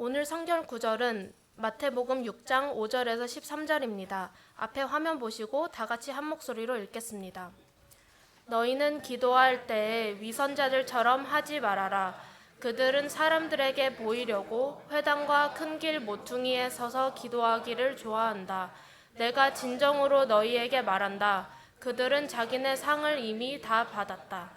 오늘 성경 구절은 마태복음 6장 5절에서 13절입니다. 앞에 화면 보시고 다 같이 한 목소리로 읽겠습니다. 너희는 기도할 때에 위선자들처럼 하지 말아라. 그들은 사람들에게 보이려고 회당과 큰 길 모퉁이에 서서 기도하기를 좋아한다. 내가 진정으로 너희에게 말한다. 그들은 자기네 상을 이미 다 받았다.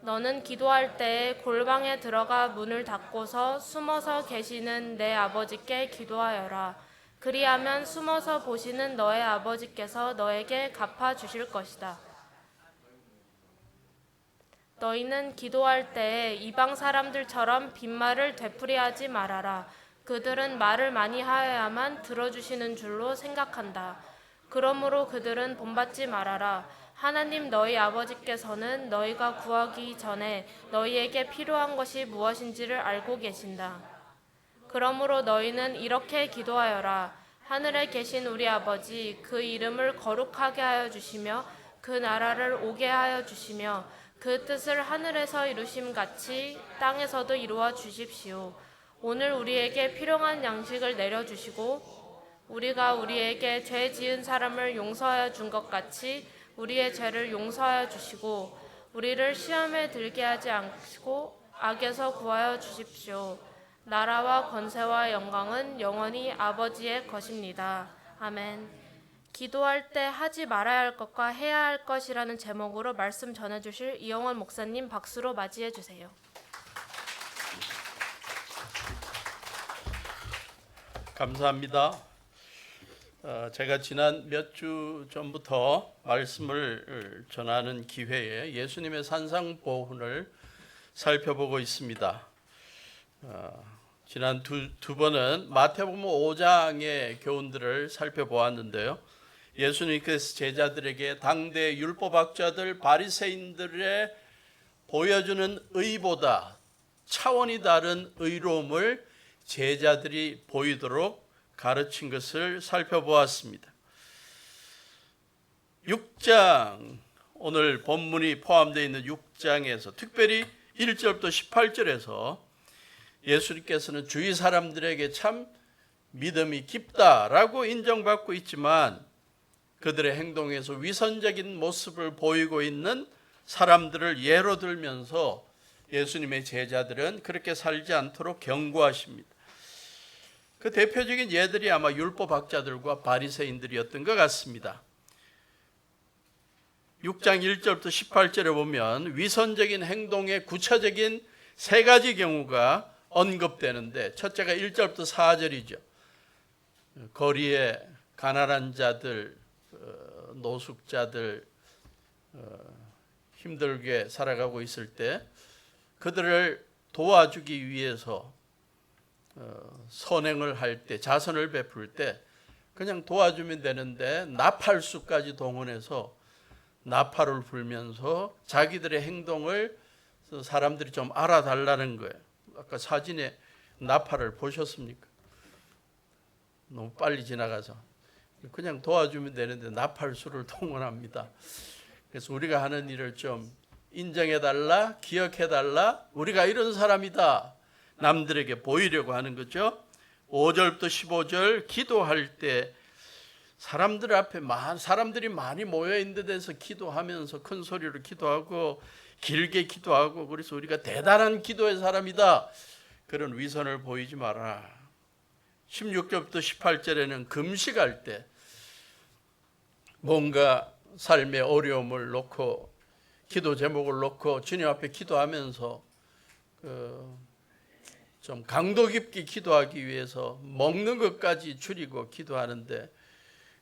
너는 기도할 때에 골방에 들어가 문을 닫고서 숨어서 계시는 내 아버지께 기도하여라. 그리하면 숨어서 보시는 너의 아버지께서 너에게 갚아주실 것이다. 너희는 기도할 때에 이방 사람들처럼 빈말을 되풀이하지 말아라. 그들은 말을 많이 하여야만 들어주시는 줄로 생각한다. 그러므로 그들은 본받지 말아라. 하나님 너희 아버지께서는 너희가 구하기 전에 너희에게 필요한 것이 무엇인지를 알고 계신다. 그러므로 너희는 이렇게 기도하여라. 하늘에 계신 우리 아버지, 그 이름을 거룩하게 하여 주시며 그 나라를 오게 하여 주시며 그 뜻을 하늘에서 이루심 같이 땅에서도 이루어 주십시오. 오늘 우리에게 필요한 양식을 내려주시고 우리가 우리에게 죄 지은 사람을 용서하여 준 것 같이 우리의 죄를 용서하여 주시고 우리를 시험에 들게 하지 않으시고 악에서 구하여 주십시오. 나라와 권세와 영광은 영원히 아버지의 것입니다. 아멘. 기도할 때 하지 말아야 할 것과 해야 할 것이라는 제목으로 말씀 전해주실 이영원 목사님 박수로 맞이해 주세요. 감사합니다. 제가 지난 몇 주 전부터 말씀을 전하는 기회에 예수님의 산상보훈을 살펴보고 있습니다. 지난 두 번은 마태복음 5장의 교훈들을 살펴보았는데요. 예수님께서 제자들에게 당대 율법학자들 바리새인들의 보여주는 의보다 차원이 다른 의로움을 제자들이 보이도록 가르친 것을 살펴보았습니다. 6장, 오늘 본문이 포함되어 있는 6장에서 특별히 1절부터 18절에서 예수님께서는 주위 사람들에게 참 믿음이 깊다라고 인정받고 있지만 그들의 행동에서 위선적인 모습을 보이고 있는 사람들을 예로 들면서 예수님의 제자들은 그렇게 살지 않도록 경고하십니다. 그 대표적인 예들이 아마 율법학자들과 바리새인들이었던 것 같습니다. 6장 1절부터 18절에 보면 위선적인 행동의 구체적인 세 가지 경우가 언급되는데 첫째가 1절부터 4절이죠. 거리에 가난한 자들, 노숙자들 힘들게 살아가고 있을 때 그들을 도와주기 위해서 선행을 할 때, 자선을 베풀 때 그냥 도와주면 되는데 나팔수까지 동원해서 나팔을 불면서 자기들의 행동을 사람들이 좀 알아달라는 거예요. 아까 사진에 나팔을 보셨습니까? 너무 빨리 지나가서 그냥 도와주면 되는데 나팔수를 동원합니다. 그래서 우리가 하는 일을 좀 인정해달라, 기억해달라, 우리가 이런 사람이다 남들에게 보이려고 하는 거죠. 5절부터 15절 기도할 때 사람들 앞에 사람들이 많이 모여있는 데서 기도하면서 큰 소리로 기도하고 길게 기도하고 그래서 우리가 대단한 기도의 사람이다 그런 위선을 보이지 마라. 16절부터 18절에는 금식할 때 뭔가 삶의 어려움을 놓고 기도 제목을 놓고 주님 앞에 기도하면서 좀 강도 깊게 기도하기 위해서 먹는 것까지 줄이고 기도하는데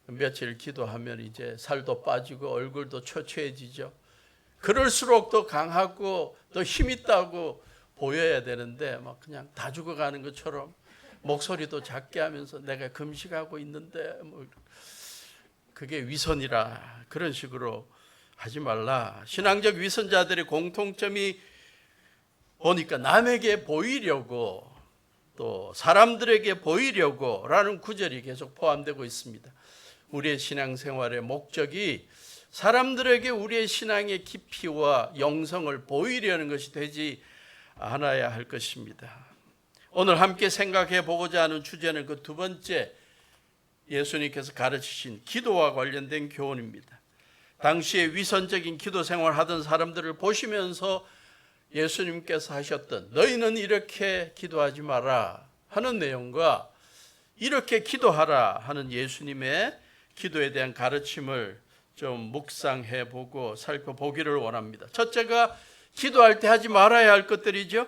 며칠 기도하면 이제 살도 빠지고 얼굴도 초췌해지죠. 그럴수록 더 강하고 더 힘있다고 보여야 되는데 막 그냥 다 죽어가는 것처럼 목소리도 작게 하면서 내가 금식하고 있는데 뭐 그게 위선이라 그런 식으로 하지 말라. 신앙적 위선자들의 공통점이 보니까 남에게 보이려고 또 사람들에게 보이려고 라는 구절이 계속 포함되고 있습니다. 우리의 신앙생활의 목적이 사람들에게 우리의 신앙의 깊이와 영성을 보이려는 것이 되지 않아야 할 것입니다. 오늘 함께 생각해 보고자 하는 주제는 그 두 번째 예수님께서 가르치신 기도와 관련된 교훈입니다. 당시에 위선적인 기도 생활을 하던 사람들을 보시면서 예수님께서 하셨던 너희는 이렇게 기도하지 마라 하는 내용과 이렇게 기도하라 하는 예수님의 기도에 대한 가르침을 좀 묵상해 보고 살펴보기를 원합니다. 첫째가 기도할 때 하지 말아야 할 것들이죠.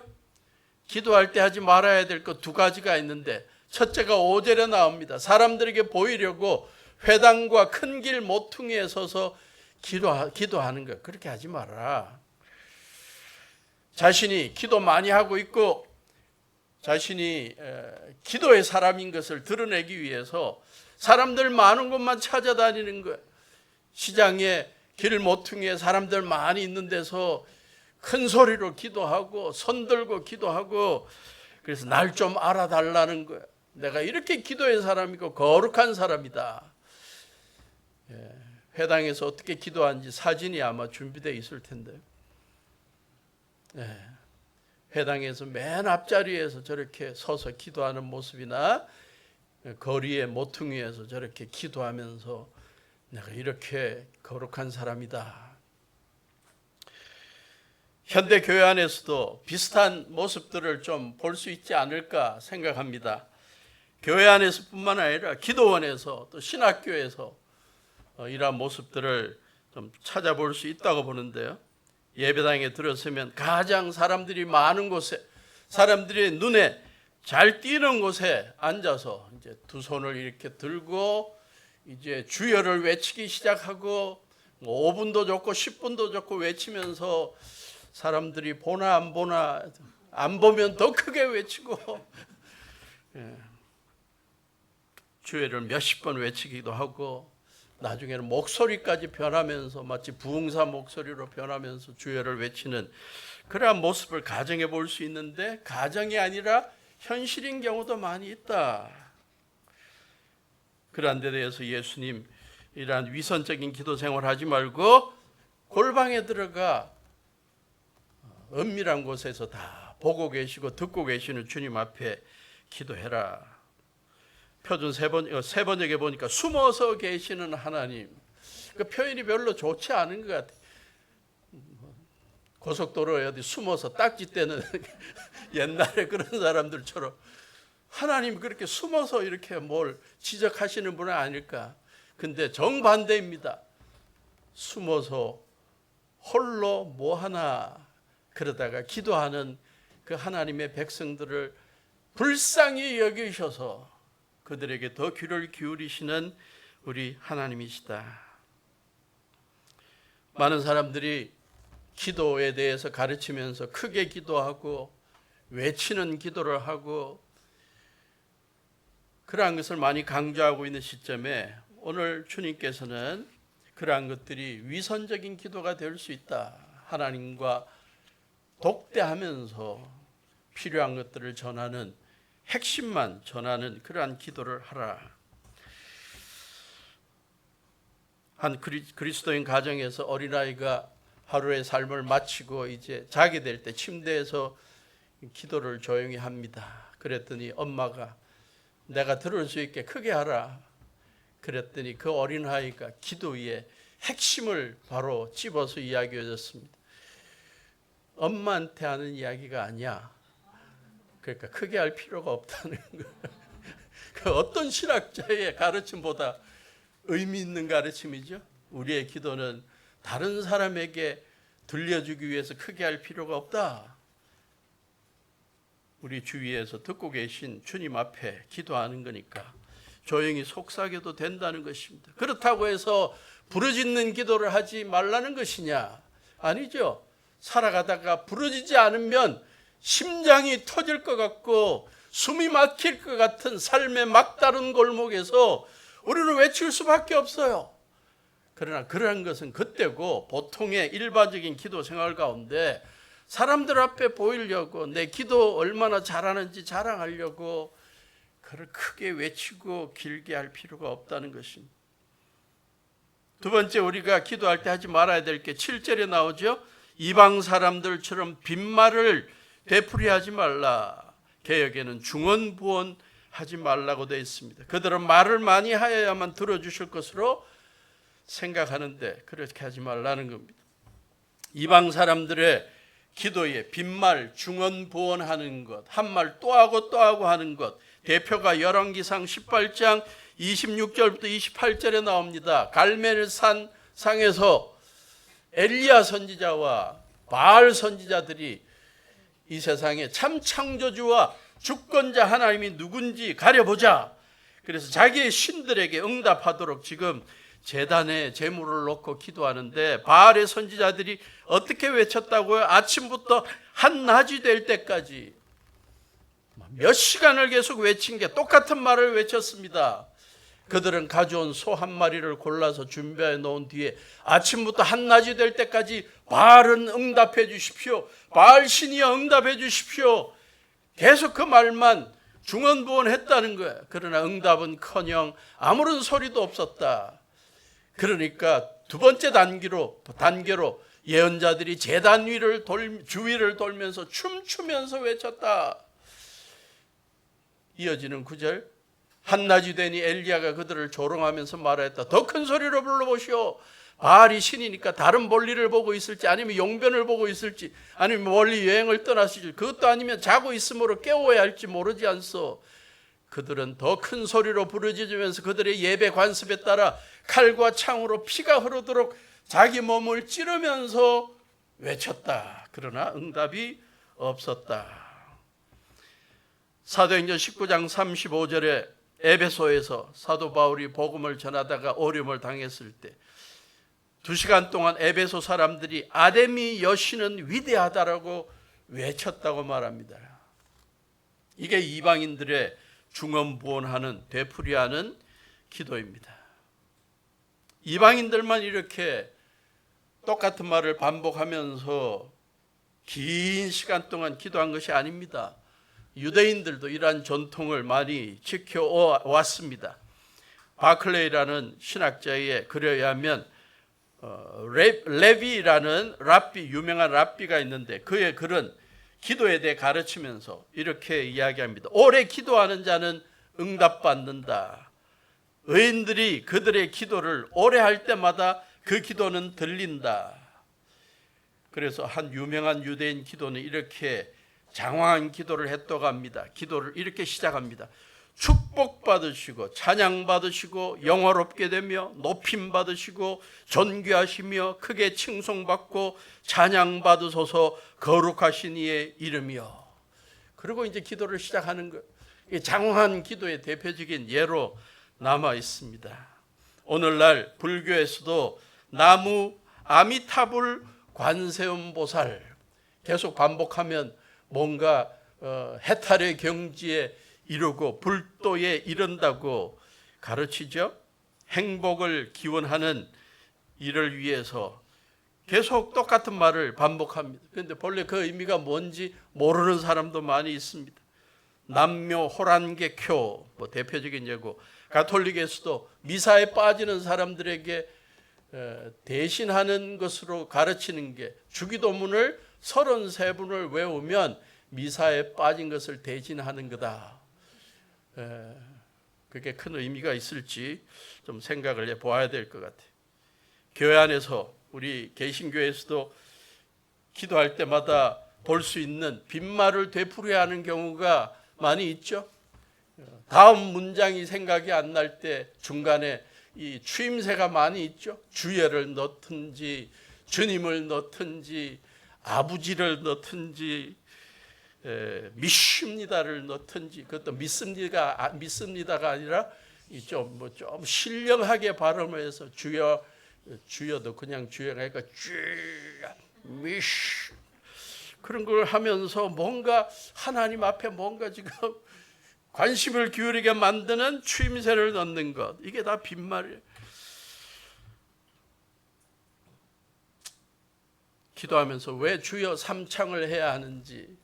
기도할 때 하지 말아야 될 것 두 가지가 있는데 첫째가 5절에 나옵니다. 사람들에게 보이려고 회당과 큰 길 모퉁이에 서서 기도하는 것, 그렇게 하지 말아라. 자신이 기도 많이 하고 있고 자신이 기도의 사람인 것을 드러내기 위해서 사람들 많은 곳만 찾아다니는 거예요. 시장에 길 모퉁이에 사람들 많이 있는 데서 큰 소리로 기도하고 손 들고 기도하고, 그래서 날 좀 알아달라는 거예요. 내가 이렇게 기도의 사람이고 거룩한 사람이다. 회당에서 어떻게 기도하는지 사진이 아마 준비되어 있을 텐데요. 회당에서 맨 앞자리에서 저렇게 서서 기도하는 모습이나 거리의 모퉁이에서 저렇게 기도하면서 내가 이렇게 거룩한 사람이다. 현대 교회 안에서도 비슷한 모습들을 좀 볼 수 있지 않을까 생각합니다. 교회 안에서뿐만 아니라 기도원에서 또 신학교에서 이러한 모습들을 좀 찾아볼 수 있다고 보는데요. 예배당에 들어서면 가장 사람들이 많은 곳에, 사람들의 눈에 잘 띄는 곳에 앉아서 이제 두 손을 이렇게 들고 이제 주여를 외치기 시작하고 5분도 좋고 10분도 좋고 외치면서 사람들이 보나 안 보나, 안 보면 더 크게 외치고 주여를 몇십 번 외치기도 하고 나중에는 목소리까지 변하면서 마치 부흥사 목소리로 변하면서 주여를 외치는 그러한 모습을 가정해 볼 수 있는데, 가정이 아니라 현실인 경우도 많이 있다. 그러한 데 대해서 예수님 이러한 위선적인 기도 생활 하지 말고 골방에 들어가 은밀한 곳에서 다 보고 계시고 듣고 계시는 주님 앞에 기도해라. 표준 세 번역에 보니까 숨어서 계시는 하나님. 그 표현이 별로 좋지 않은 것 같아요. 고속도로에 어디 숨어서 딱지 떼는 옛날에 그런 사람들처럼 하나님 그렇게 숨어서 이렇게 뭘 지적하시는 분은 아닐까. 근데 정반대입니다. 숨어서 홀로 뭐 하나 그러다가 기도하는 그 하나님의 백성들을 불쌍히 여기셔서 그들에게 더 귀를 기울이시는 우리 하나님이시다. 많은 사람들이 기도에 대해서 가르치면서 크게 기도하고 외치는 기도를 하고 그러한 것을 많이 강조하고 있는 시점에 오늘 주님께서는 그러한 것들이 위선적인 기도가 될 수 있다. 하나님과 독대하면서 필요한 것들을 전하는, 핵심만 전하는 그러한 기도를 하라. 한 그리스도인 가정에서 어린아이가 하루의 삶을 마치고 이제 자게 될 때 침대에서 기도를 조용히 합니다. 그랬더니 엄마가 내가 들을 수 있게 크게 하라. 그랬더니 그 어린아이가 기도의 핵심을 바로 집어서 이야기해 줬습니다. 엄마한테 하는 이야기가 아니야. 그러니까 크게 할 필요가 없다는 거예요. 그 어떤 신학자의 가르침보다 의미 있는 가르침이죠. 우리의 기도는 다른 사람에게 들려주기 위해서 크게 할 필요가 없다. 우리 주위에서 듣고 계신 주님 앞에 기도하는 거니까 조용히 속삭여도 된다는 것입니다. 그렇다고 해서 부르짖는 기도를 하지 말라는 것이냐? 아니죠. 살아가다가 부르짖지 않으면 심장이 터질 것 같고 숨이 막힐 것 같은 삶의 막다른 골목에서 우리는 외칠 수밖에 없어요. 그러나 그러한 것은 그때고, 보통의 일반적인 기도 생활 가운데 사람들 앞에 보이려고 내 기도 얼마나 잘하는지 자랑하려고 그를 크게 외치고 길게 할 필요가 없다는 것입니다. 두 번째, 우리가 기도할 때 하지 말아야 될 게 7절에 나오죠. 이방 사람들처럼 빈말을 되풀이하지 말라. 개역에는 중언부언하지 말라고 되어 있습니다. 그들은 말을 많이 하여야만 들어주실 것으로 생각하는데 그렇게 하지 말라는 겁니다. 이방 사람들의 기도에 빈말, 중언부언하는 것, 한 말 또 하고 또 하고 하는 것, 대표가 열왕기상 18장 26절부터 28절에 나옵니다. 갈멜산 상에서 엘리야 선지자와 바알 선지자들이 이 세상에 참 창조주와 주권자 하나님이 누군지 가려보자. 그래서 자기의 신들에게 응답하도록 지금 제단에 제물을 놓고 기도하는데 바알의 선지자들이 어떻게 외쳤다고요? 아침부터 한낮이 될 때까지 몇 시간을 계속 외친 게 똑같은 말을 외쳤습니다. 그들은 가져온 소 한 마리를 골라서 준비해 놓은 뒤에 아침부터 한낮이 될 때까지 바알은 응답해 주십시오. 바알 신이여 응답해 주십시오. 계속 그 말만 중언부언했다는 거예요. 그러나 응답은커녕 아무런 소리도 없었다. 그러니까 두 번째 단계로 예언자들이 제단 위를 주위를 돌면서 춤추면서 외쳤다. 이어지는 9절. 한낮이 되니 엘리야가 그들을 조롱하면서 말하였다. 더 큰 소리로 불러보시오. 바알이 신이니까 다른 볼일을 보고 있을지 아니면 용변을 보고 있을지 아니면 멀리 여행을 떠났을지 그것도 아니면 자고 있으므로 깨워야 할지 모르지 않소. 그들은 더 큰 소리로 부르짖으면서 그들의 예배 관습에 따라 칼과 창으로 피가 흐르도록 자기 몸을 찌르면서 외쳤다. 그러나 응답이 없었다. 사도행전 19장 35절에 에베소에서 사도 바울이 복음을 전하다가 어려움을 당했을 때 2시간 동안 에베소 사람들이 아데미 여신은 위대하다라고 외쳤다고 말합니다. 이게 이방인들의 중언부언하는 되풀이하는 기도입니다. 이방인들만 이렇게 똑같은 말을 반복하면서 긴 시간 동안 기도한 것이 아닙니다. 유대인들도 이러한 전통을 많이 지켜왔습니다. 바클레이라는 신학자의 글에 의하면 레비라는 유명한 랍비가 있는데 그의 글은 기도에 대해 가르치면서 이렇게 이야기합니다. 오래 기도하는 자는 응답받는다. 의인들이 그들의 기도를 오래 할 때마다 그 기도는 들린다. 그래서 한 유명한 유대인 기도는 이렇게 장황한 기도를 했다고 합니다. 기도를 이렇게 시작합니다. 축복받으시고 찬양받으시고 영화롭게 되며 높임받으시고 존귀하시며 크게 칭송받고 찬양받으소서 거룩하신 이의 이름이여. 그리고 이제 기도를 시작하는 거예요. 장황한 기도의 대표적인 예로 남아 있습니다. 오늘날 불교에서도 나무 아미타불 관세음보살 계속 반복하면 뭔가 해탈의 경지에 이르고 불도에 이른다고 가르치죠. 행복을 기원하는 일을 위해서 계속 똑같은 말을 반복합니다. 그런데 본래 그 의미가 뭔지 모르는 사람도 많이 있습니다. 남묘 호란계교 대표적인 예고, 가톨릭에서도 미사에 빠지는 사람들에게 대신하는 것으로 가르치는 게 주기도문을 33분을 외우면 미사에 빠진 것을 대신하는 거다. 그게 큰 의미가 있을지 좀 생각을 해봐야 될 것 같아요. 교회 안에서 우리 개신교에서도 기도할 때마다 볼 수 있는 빈말을 되풀이하는 경우가 많이 있죠. 다음 문장이 생각이 안 날 때 중간에 이 추임새가 많이 있죠. 주예를 넣든지 주님을 넣든지 아버지를 넣든지 믿습니다를 넣든지, 그것도 믿습니다가 아니라 좀 신령하게 발음을 해서 주여도 그냥 주여가 아니라 주여 그런 걸 하면서 뭔가 하나님 앞에 뭔가 지금 관심을 기울이게 만드는 추임새를 넣는 것, 이게 다 빈말이에요. 기도하면서 왜 주여 3창을 해야 하는지,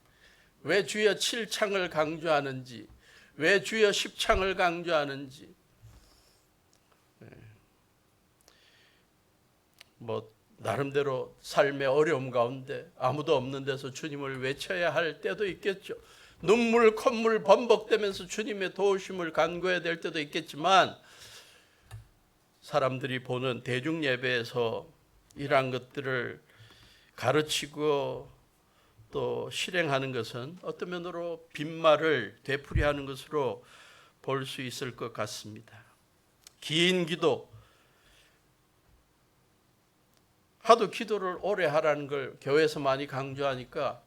왜 주여 7창을 강조하는지, 왜 주여 10창을 강조하는지, 나름대로 삶의 어려움 가운데 아무도 없는 데서 주님을 외쳐야 할 때도 있겠죠. 눈물 콧물 범벅되면서 주님의 도우심을 간구해야 될 때도 있겠지만, 사람들이 보는 대중 예배에서 이러한 것들을 가르치고 또 실행하는 것은 어떤 면으로 빈말을 되풀이하는 것으로 볼 수 있을 것 같습니다. 긴 기도, 하도 기도를 오래 하라는 걸 교회에서 많이 강조하니까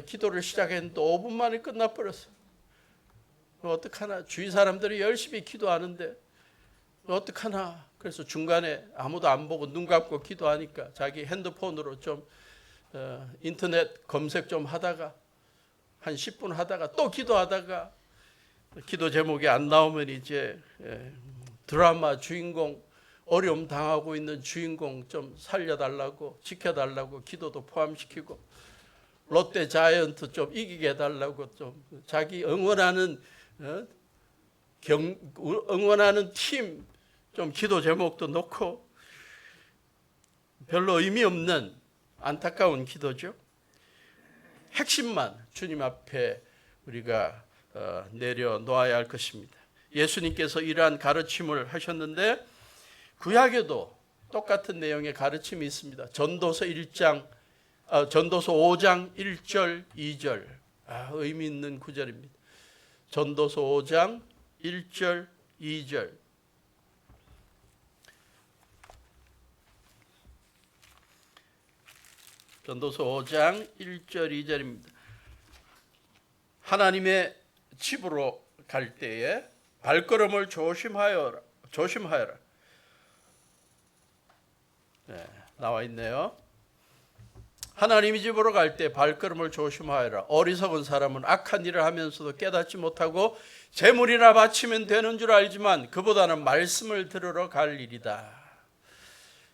기도를 시작했는데 5분 만에 끝나버렸어. 어떡하나, 주위 사람들이 열심히 기도하는데 어떡하나. 그래서 중간에 아무도 안 보고 눈 감고 기도하니까 자기 핸드폰으로 좀 인터넷 검색 좀 하다가 한 10분 하다가 또 기도하다가 기도 제목이 안 나오면 이제 드라마 주인공, 어려움 당하고 있는 주인공 좀 살려달라고, 지켜달라고 기도도 포함시키고, 롯데 자이언트 좀 이기게 해달라고 좀 자기 응원하는 팀 좀 기도 제목도 놓고, 별로 의미 없는 안타까운 기도죠. 핵심만 주님 앞에 우리가 내려놓아야 할 것입니다. 예수님께서 이러한 가르침을 하셨는데 구약에도 똑같은 내용의 가르침이 있습니다. 전도서 5장 1절 2절. 의미 있는 구절입니다. 전도서 5장 1절 2절. 전도서 5장 1절 2절입니다. 하나님의 집으로 갈 때에 발걸음을 조심하여라. 나와 있네요. 하나님의 집으로 갈 때 발걸음을 조심하여라. 어리석은 사람은 악한 일을 하면서도 깨닫지 못하고 재물이나 바치면 되는 줄 알지만 그보다는 말씀을 들으러 갈 일이다.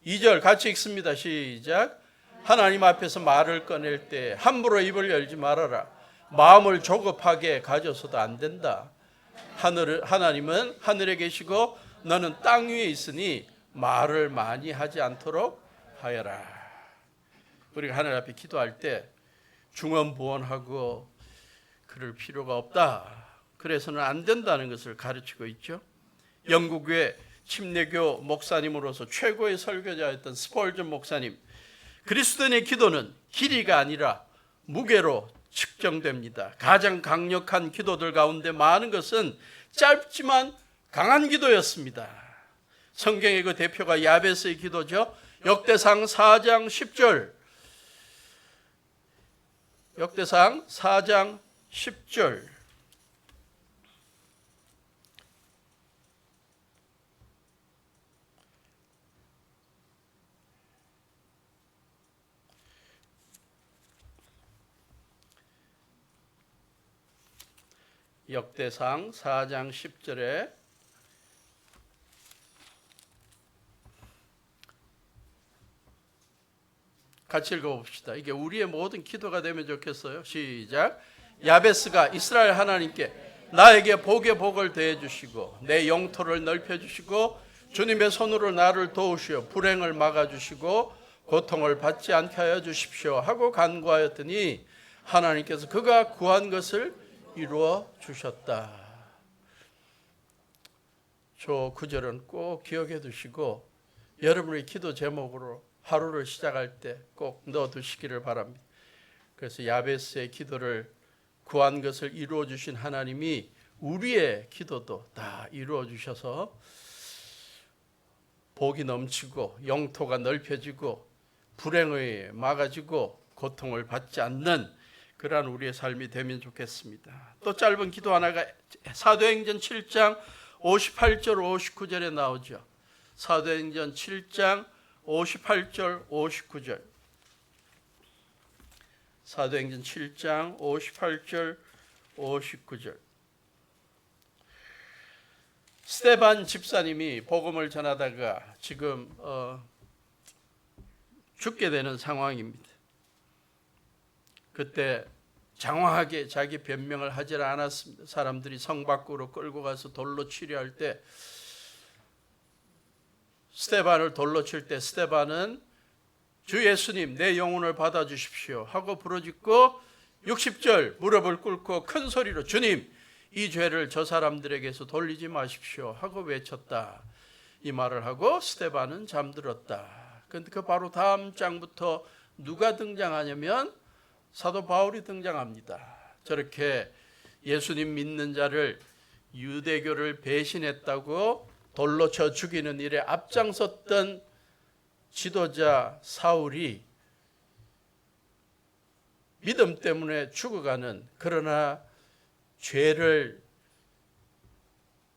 2절 같이 읽습니다. 시작. 하나님 앞에서 말을 꺼낼 때 함부로 입을 열지 말아라. 마음을 조급하게 가져서도 안 된다. 하나님은 하늘에 계시고 너는 땅 위에 있으니 말을 많이 하지 않도록 하여라. 우리가 하늘 앞에 기도할 때 중언부언하고 그럴 필요가 없다. 그래서는 안 된다는 것을 가르치고 있죠. 영국의 침례교 목사님으로서 최고의 설교자였던 스펄전 목사님, 그리스도인의 기도는 길이가 아니라 무게로 측정됩니다. 가장 강력한 기도들 가운데 많은 것은 짧지만 강한 기도였습니다. 성경의 그 대표가 야베스의 기도죠. 역대상 4장 10절. 역대상 4장 10절. 역대상 4장 10절에 같이 읽어봅시다. 이게 우리의 모든 기도가 되면 좋겠어요. 시작. 야베스가 이스라엘 하나님께 나에게 복의 복을 더해 주시고 내 영토를 넓혀 주시고 주님의 손으로 나를 도우시어 불행을 막아 주시고 고통을 받지 않게 하여 주십시오 하고 간구하였더니 하나님께서 그가 구한 것을 이루어 주셨다. 저 구절은 꼭 기억해 두시고 여러분의 기도 제목으로 하루를 시작할 때 꼭 넣어두시기를 바랍니다. 그래서 야베스의 기도를 구한 것을 이루어 주신 하나님이 우리의 기도도 다 이루어 주셔서 복이 넘치고 영토가 넓혀지고 불행을 막아지고 고통을 받지 않는 그러한 우리의 삶이 되면 좋겠습니다. 또 짧은 기도 하나가 사도행전 7장 58절 59절에 나오죠. 사도행전 7장 58절 59절. 사도행전 7장 58절 59절. 스데반 집사님이 복음을 전하다가 지금 죽게 되는 상황입니다. 그때 장황하게 자기 변명을 하지 않았습니다. 사람들이 성 밖으로 끌고 가서 돌로 치려할 때 스데반을 돌로 칠 때 스데반은 주 예수님 내 영혼을 받아주십시오 하고 부르짖고 60절 무릎을 꿇고 큰 소리로 주님 이 죄를 저 사람들에게서 돌리지 마십시오 하고 외쳤다. 이 말을 하고 스데반은 잠들었다. 그런데 그 바로 다음 장부터 누가 등장하냐면 사도 바울이 등장합니다. 저렇게 예수님 믿는 자를 유대교를 배신했다고 돌로 쳐 죽이는 일에 앞장섰던 지도자 사울이 믿음 때문에 죽어가는, 그러나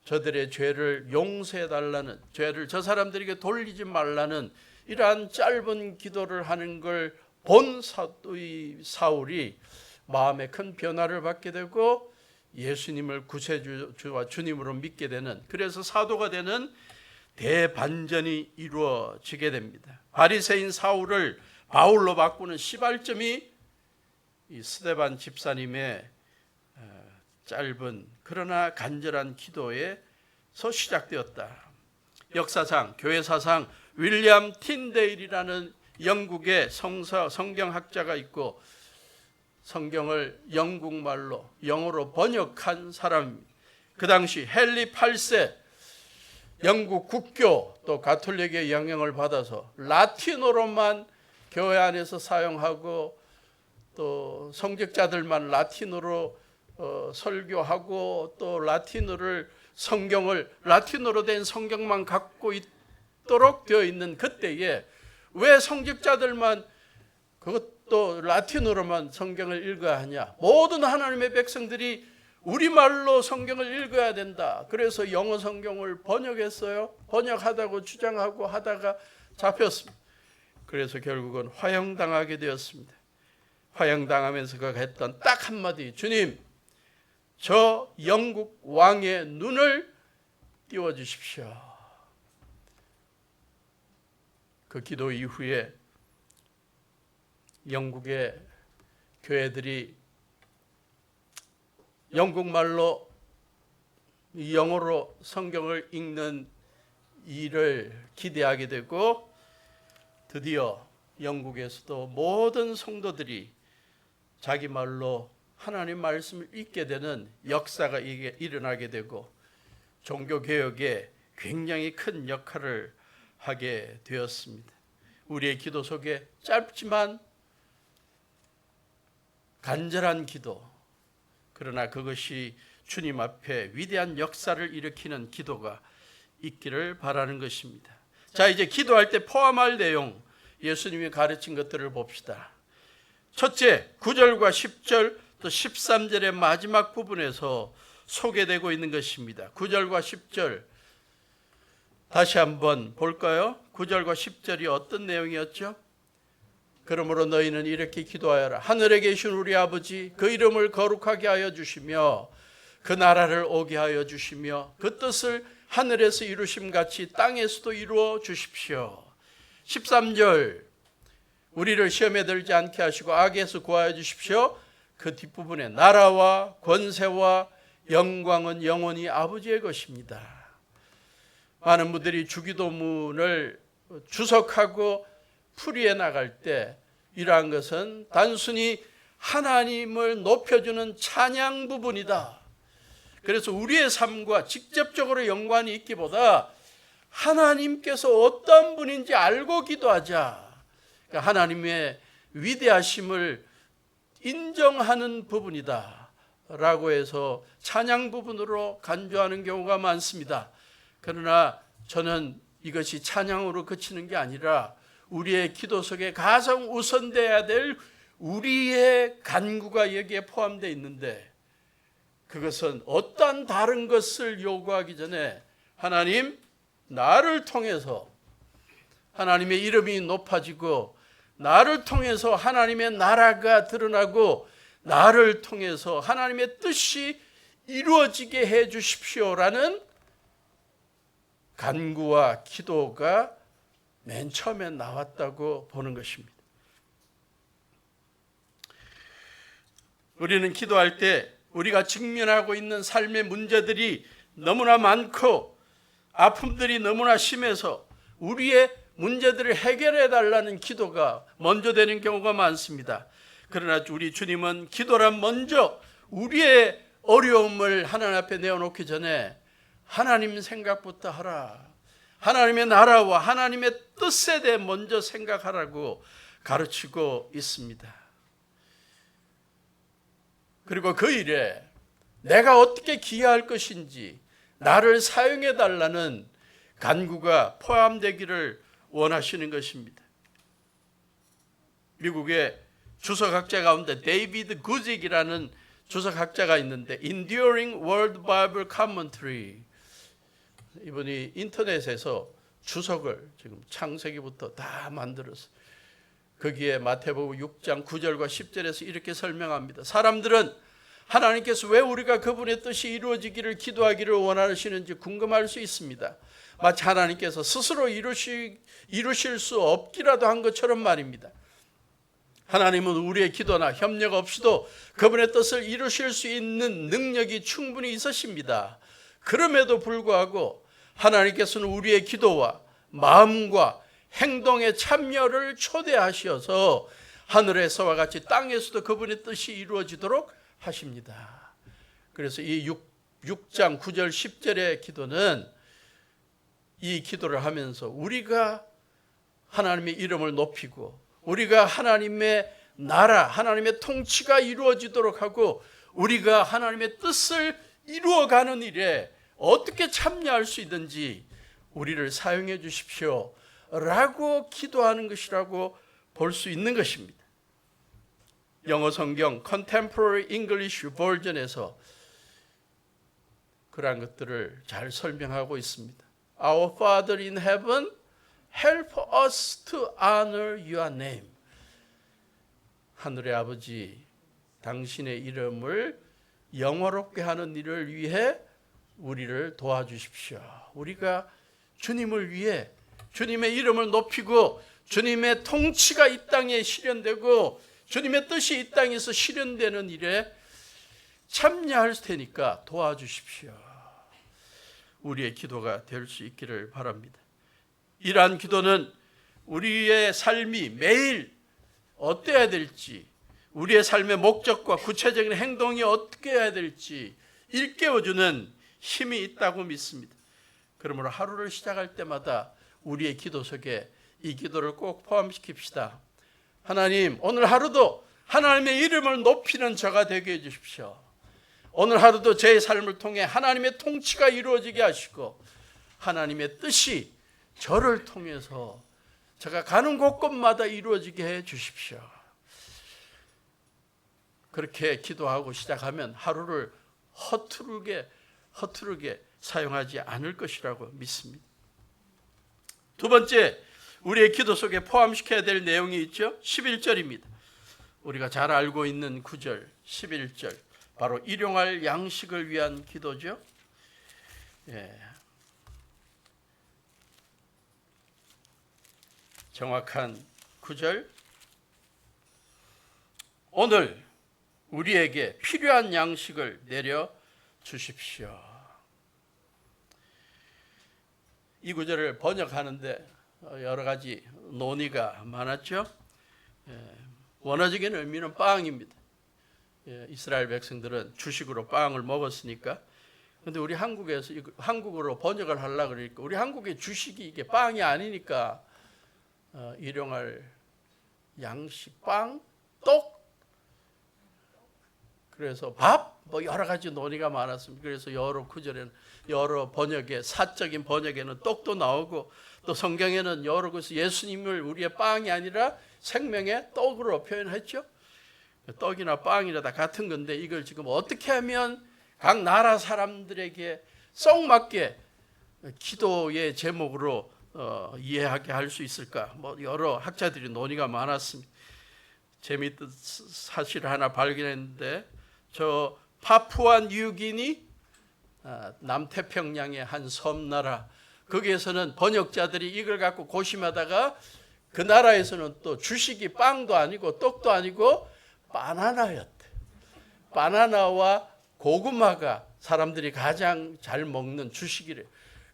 저들의 죄를 용서해달라는, 죄를 저 사람들에게 돌리지 말라는 이러한 짧은 기도를 하는 걸 본 사울이 마음에 큰 변화를 받게 되고 예수님을 구세주와 주님으로 믿게 되는, 그래서 사도가 되는 대반전이 이루어지게 됩니다. 바리새인 사울을 바울로 바꾸는 시발점이 이 스데반 집사님의 짧은 그러나 간절한 기도에서 시작되었다. 역사상, 교회사상 윌리엄 틴데일이라는 영국의 성경학자가 있고 성경을 영국말로 영어로 번역한 사람입니다. 그 당시 헨리 8세 영국 국교 또 가톨릭의 영향을 받아서 라틴어로만 교회 안에서 사용하고 또 성직자들만 라틴어로 설교하고 또 성경을 라틴어로 된 성경만 갖고 있도록 되어 있는 그때에 왜 성직자들만 그것도 라틴어로만 성경을 읽어야 하냐? 모든 하나님의 백성들이 우리말로 성경을 읽어야 된다. 그래서 영어 성경을 번역했어요. 번역하다고 주장하고 하다가 잡혔습니다. 그래서 결국은 화형당하게 되었습니다. 화형당하면서 그가 했던 딱 한마디, 주님 저 영국 왕의 눈을 띄워주십시오. 그 기도 이후에 영국의 교회들이 영국말로 영어로 성경을 읽는 일을 기대하게 되고 드디어 영국에서도 모든 성도들이 자기 말로 하나님 말씀을 읽게 되는 역사가 일어나게 되고 종교개혁에 굉장히 큰 역할을 하게 되었습니다. 우리의 기도 속에 짧지만 간절한 기도, 그러나 그것이 주님 앞에 위대한 역사를 일으키는 기도가 있기를 바라는 것입니다. 자, 이제 기도할 때 포함할 내용, 예수님이 가르친 것들을 봅시다. 첫째, 9절과 10절 또 13절의 마지막 부분에서 소개되고 있는 것입니다. 9절과 10절 다시 한번 볼까요? 9절과 10절이 어떤 내용이었죠? 그러므로 너희는 이렇게 기도하여라. 하늘에 계신 우리 아버지, 그 이름을 거룩하게 하여 주시며 그 나라를 오게 하여 주시며 그 뜻을 하늘에서 이루심같이 땅에서도 이루어 주십시오. 13절, 우리를 시험에 들지 않게 하시고 악에서 구하여 주십시오. 그 뒷부분에 나라와 권세와 영광은 영원히 아버지의 것입니다. 많은 분들이 주기도문을 주석하고 풀이해 나갈 때 이러한 것은 단순히 하나님을 높여주는 찬양 부분이다. 그래서 우리의 삶과 직접적으로 연관이 있기보다 하나님께서 어떤 분인지 알고 기도하자. 그러니까 하나님의 위대하심을 인정하는 부분이다 라고 해서 찬양 부분으로 간주하는 경우가 많습니다. 그러나 저는 이것이 찬양으로 그치는 게 아니라 우리의 기도 속에 가장 우선돼야 될 우리의 간구가 여기에 포함되어 있는데, 그것은 어떠한 다른 것을 요구하기 전에 하나님, 나를 통해서 하나님의 이름이 높아지고 나를 통해서 하나님의 나라가 드러나고 나를 통해서 하나님의 뜻이 이루어지게 해 주십시오라는 간구와 기도가 맨 처음에 나왔다고 보는 것입니다. 우리는 기도할 때 우리가 직면하고 있는 삶의 문제들이 너무나 많고 아픔들이 너무나 심해서 우리의 문제들을 해결해 달라는 기도가 먼저 되는 경우가 많습니다. 그러나 우리 주님은 기도란 먼저 우리의 어려움을 하나님 앞에 내어놓기 전에 하나님 생각부터 하라. 하나님의 나라와 하나님의 뜻에 대해 먼저 생각하라고 가르치고 있습니다. 그리고 그 일에 내가 어떻게 기여할 것인지 나를 사용해 달라는 간구가 포함되기를 원하시는 것입니다. 미국의 주석학자 가운데 데이비드 구직이라는 주석학자가 있는데 Enduring World Bible Commentary, 이분이 인터넷에서 주석을 지금 창세기부터 다 만들었어요. 거기에 마태복음 6장 9절과 10절에서 이렇게 설명합니다. 사람들은 하나님께서 왜 우리가 그분의 뜻이 이루어지기를 기도하기를 원하시는지 궁금할 수 있습니다. 마치 하나님께서 스스로 이루실 수 없기라도 한 것처럼 말입니다. 하나님은 우리의 기도나 협력 없이도 그분의 뜻을 이루실 수 있는 능력이 충분히 있으십니다. 그럼에도 불구하고 하나님께서는 우리의 기도와 마음과 행동의 참여를 초대하셔서 하늘에서와 같이 땅에서도 그분의 뜻이 이루어지도록 하십니다. 그래서 이 6장 9절 10절의 기도는 이 기도를 하면서 우리가 하나님의 이름을 높이고 우리가 하나님의 나라, 하나님의 통치가 이루어지도록 하고 우리가 하나님의 뜻을 이루어가는 일에 어떻게 참여할 수 있는지 우리를 사용해 주십시오 라고 기도하는 것이라고 볼 수 있는 것입니다. 영어 성경 Contemporary English Version에서 그러한 것들을 잘 설명하고 있습니다. Our Father in heaven, help us to honor your name. 하늘의 아버지, 당신의 이름을 영화롭게 하는 일을 위해 우리를 도와주십시오. 우리가 주님을 위해 주님의 이름을 높이고 주님의 통치가 이 땅에 실현되고 주님의 뜻이 이 땅에서 실현되는 일에 참여할 테니까 도와주십시오. 우리의 기도가 될 수 있기를 바랍니다. 이러한 기도는 우리의 삶이 매일 어때야 될지, 우리의 삶의 목적과 구체적인 행동이 어떻게 해야 될지 일깨워주는 힘이 있다고 믿습니다. 그러므로 하루를 시작할 때마다 우리의 기도 속에 이 기도를 꼭 포함시킵시다. 하나님, 오늘 하루도 하나님의 이름을 높이는 저가 되게 해주십시오. 오늘 하루도 제 삶을 통해 하나님의 통치가 이루어지게 하시고 하나님의 뜻이 저를 통해서 제가 가는 곳곳마다 이루어지게 해 주십시오. 그렇게 기도하고 시작하면 하루를 허투루게 사용하지 않을 것이라고 믿습니다. 두 번째, 우리의 기도 속에 포함시켜야 될 내용이 있죠. 11절입니다. 우리가 잘 알고 있는 9절, 11절. 바로 일용할 양식을 위한 기도죠. 정확한 9절. 오늘 우리에게 필요한 양식을 내려 주십시오. 이 구절을 번역하는데 여러 가지 논의가 많았죠. 원어적인 의미는 빵입니다. 이스라엘 백성들은 주식으로 빵을 먹었으니까. 그런데 우리 한국에서 한국어로 번역을 하려고 그러니까 우리 한국의 주식이 이게 빵이 아니니까 일용할 양식, 빵, 떡, 그래서 밥, 뭐 여러 가지 논의가 많았습니다. 그래서 여러 구절에는 여러 번역에 사적인 번역에는 떡도 나오고 또 성경에는 여러 곳에서 예수님을 우리의 빵이 아니라 생명의 떡으로 표현했죠. 떡이나 빵이나 다 같은 건데 이걸 지금 어떻게 하면 각 나라 사람들에게 쏙 맞게 기도의 제목으로 이해하게 할 수 있을까? 뭐 여러 학자들이 논의가 많았습니다. 재미있는 사실을 하나 발견했는데 저 파푸아 뉴기니 남태평양의 한 섬나라 거기에서는 번역자들이 이걸 갖고 고심하다가 그 나라에서는 또 주식이 빵도 아니고 떡도 아니고 바나나였대. 바나나와 고구마가 사람들이 가장 잘 먹는 주식이래.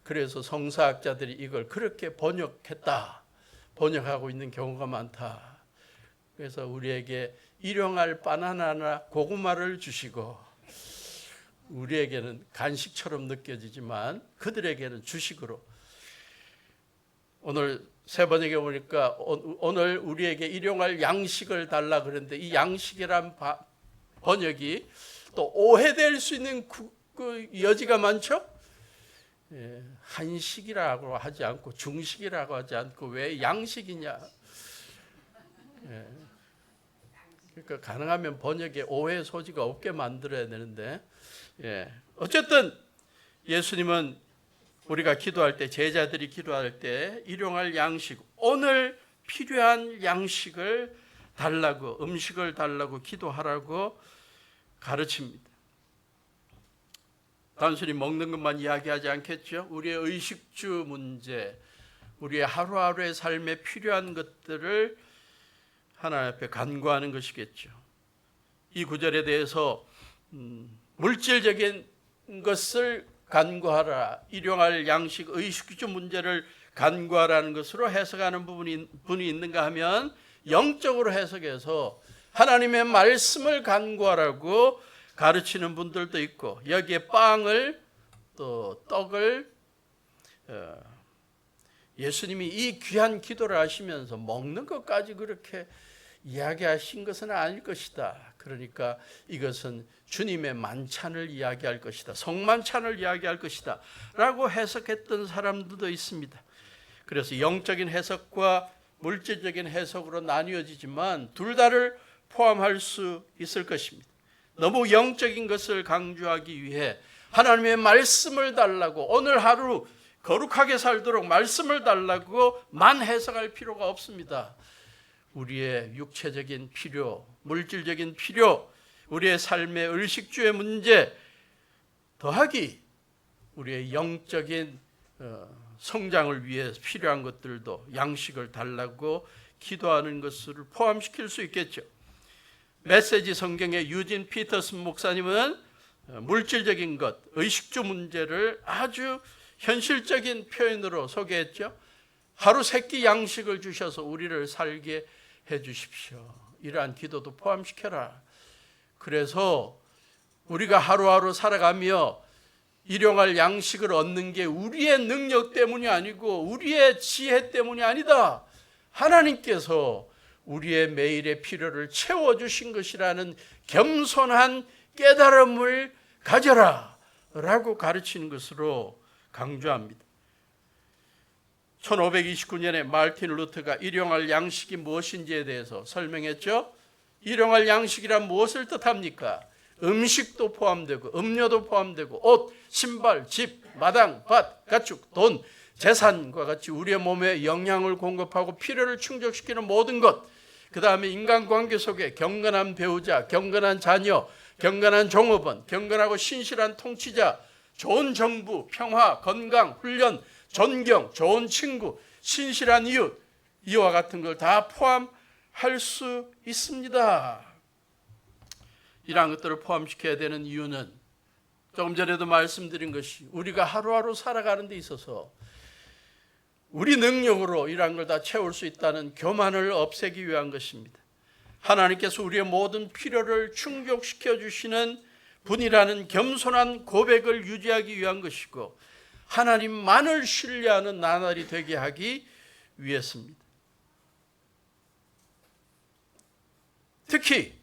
그래서 성사학자들이 이걸 그렇게 번역하고 있는 경우가 많다. 그래서 우리에게 일용할 바나나나 고구마를 주시고, 우리에게는 간식처럼 느껴지지만 그들에게는 주식으로. 오늘 세 번역에 보니까 오늘 우리에게 일용할 양식을 달라 그랬는데, 이 양식이란 번역이 또 오해될 수 있는 그 여지가 많죠. 한식이라고 하지 않고 중식이라고 하지 않고 왜 양식이냐. 그러니까 가능하면 번역에 오해 소지가 없게 만들어야 되는데, 어쨌든 예수님은 우리가 기도할 때, 제자들이 기도할 때 일용할 양식, 오늘 필요한 양식을 달라고, 음식을 달라고 기도하라고 가르칩니다. 단순히 먹는 것만 이야기하지 않겠죠. 우리의 의식주 문제, 우리의 하루하루의 삶에 필요한 것들을 하나님 앞에 간구하는 것이겠죠. 이 구절에 대해서 물질적인 것을 간구하라, 일용할 양식, 의식주 문제를 간구하라는 것으로 해석하는 분이 있는가 하면, 영적으로 해석해서 하나님의 말씀을 간구하라고 가르치는 분들도 있고, 여기에 빵을 또 떡을 예수님이 이 귀한 기도를 하시면서 먹는 것까지 그렇게 이야기하신 것은 아닐 것이다. 그러니까 이것은 주님의 만찬을 이야기할 것이다, 성만찬을 이야기할 것이다 라고 해석했던 사람들도 있습니다. 그래서 영적인 해석과 물질적인 해석으로 나뉘어지지만 둘 다를 포함할 수 있을 것입니다. 너무 영적인 것을 강조하기 위해 하나님의 말씀을 달라고, 오늘 하루 거룩하게 살도록 말씀을 달라고만 해석할 필요가 없습니다. 우리의 육체적인 필요, 물질적인 필요, 우리의 삶의 의식주의 문제 더하기 우리의 영적인 성장을 위해 필요한 것들도 양식을 달라고 기도하는 것을 포함시킬 수 있겠죠. 메시지 성경의 유진 피터슨 목사님은 물질적인 것, 의식주 문제를 아주 현실적인 표현으로 소개했죠. 하루 세 끼 양식을 주셔서 우리를 살게 해 주십시오. 이러한 기도도 포함시켜라. 그래서 우리가 하루하루 살아가며 일용할 양식을 얻는 게 우리의 능력 때문이 아니고 우리의 지혜 때문이 아니다. 하나님께서 우리의 매일의 필요를 채워주신 것이라는 겸손한 깨달음을 가져라 라고 가르치는 것으로 강조합니다. 1529년에 마르틴 루터가 일용할 양식이 무엇인지에 대해서 설명했죠. 일용할 양식이란 무엇을 뜻합니까? 음식도 포함되고 음료도 포함되고 옷, 신발, 집, 마당, 밭, 가축, 돈, 재산과 같이 우리의 몸에 영양을 공급하고 필요를 충족시키는 모든 것, 그 다음에 인간관계 속에 경건한 배우자, 경건한 자녀, 경건한 종업원, 경건하고 신실한 통치자, 좋은 정부, 평화, 건강, 훈련, 존경, 좋은 친구, 신실한 이웃, 이와 같은 걸 다 포함할 수 있습니다. 이러한 것들을 포함시켜야 되는 이유는 조금 전에도 말씀드린 것이 우리가 하루하루 살아가는 데 있어서 우리 능력으로 이러한 걸 다 채울 수 있다는 교만을 없애기 위한 것입니다. 하나님께서 우리의 모든 필요를 충족시켜 주시는 분이라는 겸손한 고백을 유지하기 위한 것이고, 하나님만을 신뢰하는 나날이 되게 하기 위해서입니다. 특히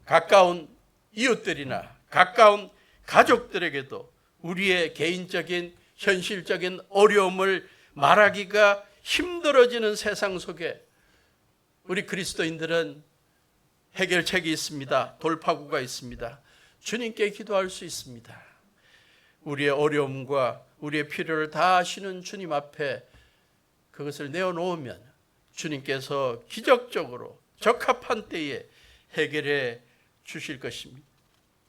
가까운 이웃들이나 가까운 가족들에게도 우리의 개인적인 현실적인 어려움을 말하기가 힘들어지는 세상 속에 우리 그리스도인들은 해결책이 있습니다. 돌파구가 있습니다. 주님께 기도할 수 있습니다. 우리의 어려움과 우리의 필요를 다 아시는 주님 앞에 그것을 내어놓으면 주님께서 기적적으로 적합한 때에 해결해 주실 것입니다.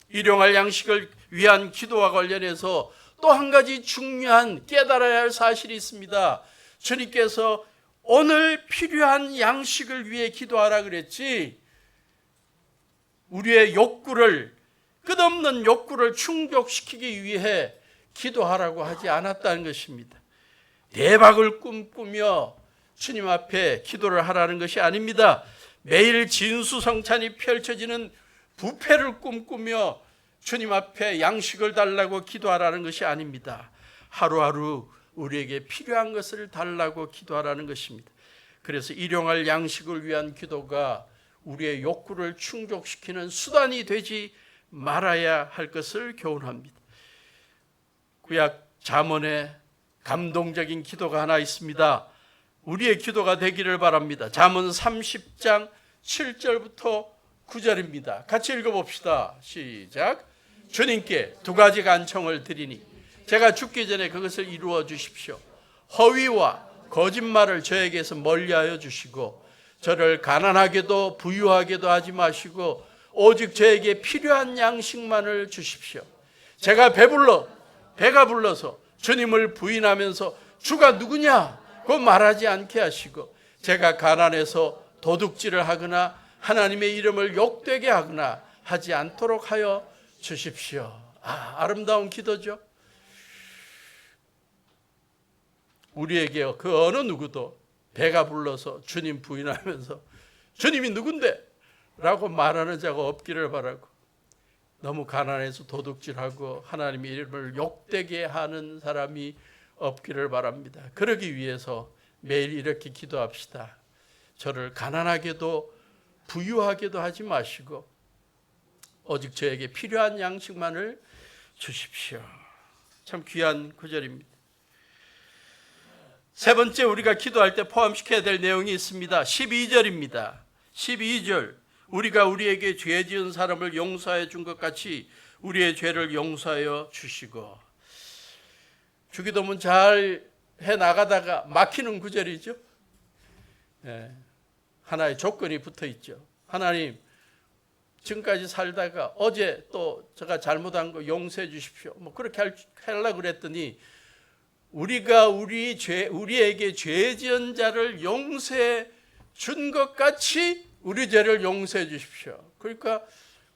일용할 양식을 위한 기도와 관련해서 또 한 가지 중요한 깨달아야 할 사실이 있습니다. 주님께서 오늘 필요한 양식을 위해 기도하라 그랬지, 우리의 욕구를, 끝없는 욕구를 충족시키기 위해 기도하라고 하지 않았다는 것입니다. 대박을 꿈꾸며 주님 앞에 기도를 하라는 것이 아닙니다. 매일 진수성찬이 펼쳐지는 부패를 꿈꾸며 주님 앞에 양식을 달라고 기도하라는 것이 아닙니다. 하루하루 우리에게 필요한 것을 달라고 기도하라는 것입니다. 그래서 일용할 양식을 위한 기도가 우리의 욕구를 충족시키는 수단이 되지 말아야 할 것을 교훈합니다. 구약 잠언에 감동적인 기도가 하나 있습니다. 우리의 기도가 되기를 바랍니다. 잠언 30장 7절부터 9절입니다. 같이 읽어봅시다. 시작. 주님께 두 가지 간청을 드리니 제가 죽기 전에 그것을 이루어 주십시오. 허위와 거짓말을 저에게서 멀리하여 주시고 저를 가난하게도 부유하게도 하지 마시고 오직 저에게 필요한 양식만을 주십시오. 제가 배가 불러서 주님을 부인하면서 주가 누구냐 고 말하지 않게 하시고 제가 가난해서 도둑질을 하거나 하나님의 이름을 욕되게 하거나 하지 않도록 하여 주십시오. 아름다운 기도죠. 우리에게 그 어느 누구도 배가 불러서 주님 부인하면서 주님이 누군데? 라고 말하는 자가 없기를 바라고, 너무 가난해서 도둑질하고 하나님의 이름을 욕되게 하는 사람이 없기를 바랍니다. 그러기 위해서 매일 이렇게 기도합시다. 저를 가난하게도 부유하게도 하지 마시고 오직 저에게 필요한 양식만을 주십시오. 참 귀한 구절입니다. 세 번째, 우리가 기도할 때 포함시켜야 될 내용이 있습니다. 12절입니다. 12절, 우리가 우리에게 죄 지은 사람을 용서해 준 것 같이 우리의 죄를 용서하여 주시고. 주기도문 잘 해나가다가 막히는 구절이죠. 하나의 조건이 붙어 있죠. 하나님, 지금까지 살다가 어제 또 제가 잘못한 거 용서해 주십시오. 뭐 그렇게 하려고 그랬더니 우리가 우리에게 죄 지은 자를 용서해 준 것 같이 우리 죄를 용서해 주십시오. 그러니까